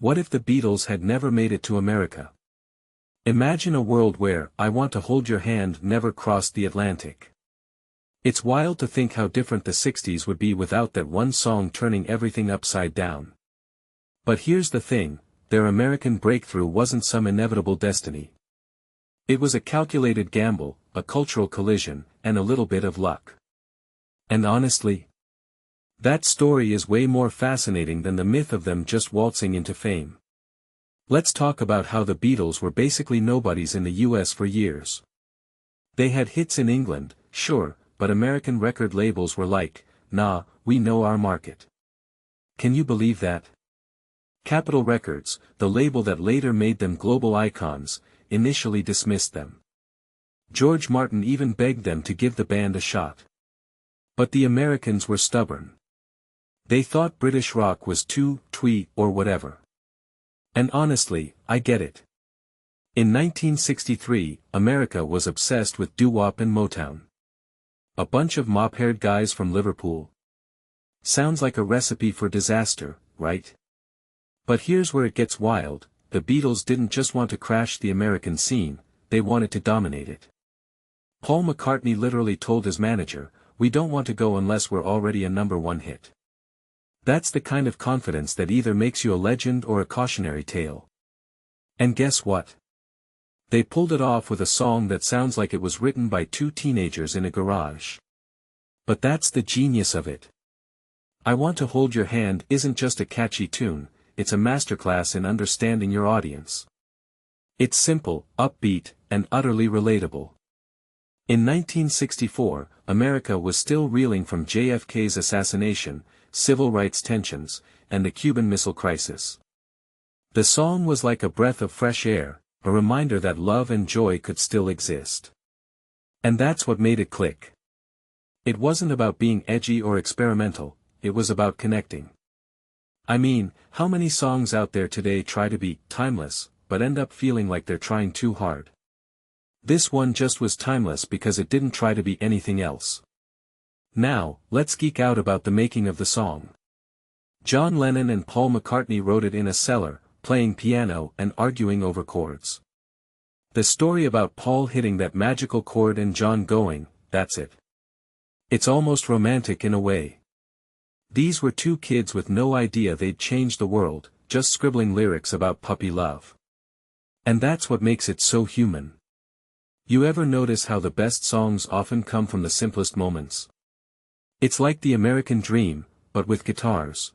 What if the Beatles had never made it to America? Imagine a world where "I Want to Hold Your Hand" never crossed the Atlantic. It's wild to think how different the 60s would be without that one song turning everything upside down. But here's the thing, their American breakthrough wasn't some inevitable destiny. It was a calculated gamble, a cultural collision, and a little bit of luck. And honestly, that story is way more fascinating than the myth of them just waltzing into fame. Let's talk about how the Beatles were basically nobodies in the US for years. They had hits in England, sure, but American record labels were like, "Nah, we know our market." Can you believe that? Capitol Records, the label that later made them global icons, initially dismissed them. George Martin even begged them to give the band a shot. But the Americans were stubborn. They thought British rock was too twee or whatever. And honestly, I get it. In 1963, America was obsessed with doo-wop and Motown. A bunch of mop-haired guys from Liverpool. Sounds like a recipe for disaster, right? But here's where it gets wild, the Beatles didn't just want to crash the American scene, they wanted to dominate it. Paul McCartney literally told his manager, "We don't want to go unless we're already a #1 hit." That's the kind of confidence that either makes you a legend or a cautionary tale. And guess what? They pulled it off with a song that sounds like it was written by two teenagers in a garage. But that's the genius of it. "I Want to Hold Your Hand" isn't just a catchy tune, it's a masterclass in understanding your audience. It's simple, upbeat, and utterly relatable. In 1964, America was still reeling from JFK's assassination, civil rights tensions, and the Cuban Missile Crisis. The song was like a breath of fresh air, a reminder that love and joy could still exist. And that's what made it click. It wasn't about being edgy or experimental, it was about connecting. I mean, how many songs out there today try to be timeless, but end up feeling like they're trying too hard? This one just was timeless because it didn't try to be anything else. Now, let's geek out about the making of the song. John Lennon and Paul McCartney wrote it in a cellar, playing piano and arguing over chords. The story about Paul hitting that magical chord and John going, "That's it." It's almost romantic in a way. These were two kids with no idea they'd change the world, just scribbling lyrics about puppy love. And that's what makes it so human. You ever notice how the best songs often come from the simplest moments? It's like the American dream, but with guitars.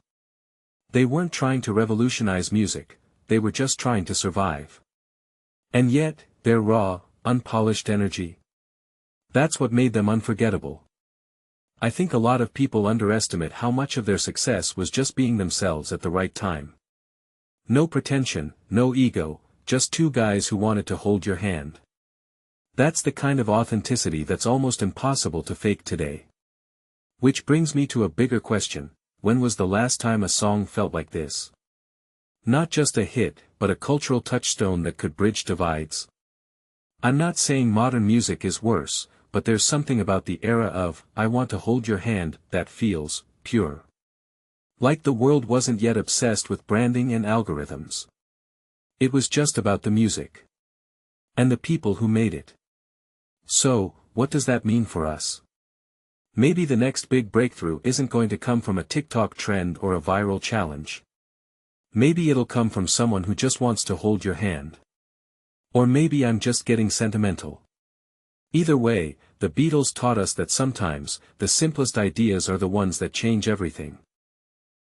They weren't trying to revolutionize music, they were just trying to survive. And yet, their raw, unpolished energy. That's what made them unforgettable. I think a lot of people underestimate how much of their success was just being themselves at the right time. No pretension, no ego, just two guys who wanted to hold your hand. That's the kind of authenticity that's almost impossible to fake today. Which brings me to a bigger question, when was the last time a song felt like this? Not just a hit, but a cultural touchstone that could bridge divides. I'm not saying modern music is worse, but there's something about the era of "I Want to Hold Your Hand" that feels pure. Like the world wasn't yet obsessed with branding and algorithms. It was just about the music. And the people who made it. So, what does that mean for us? Maybe the next big breakthrough isn't going to come from a TikTok trend or a viral challenge. Maybe it'll come from someone who just wants to hold your hand. Or maybe I'm just getting sentimental. Either way, the Beatles taught us that sometimes, the simplest ideas are the ones that change everything.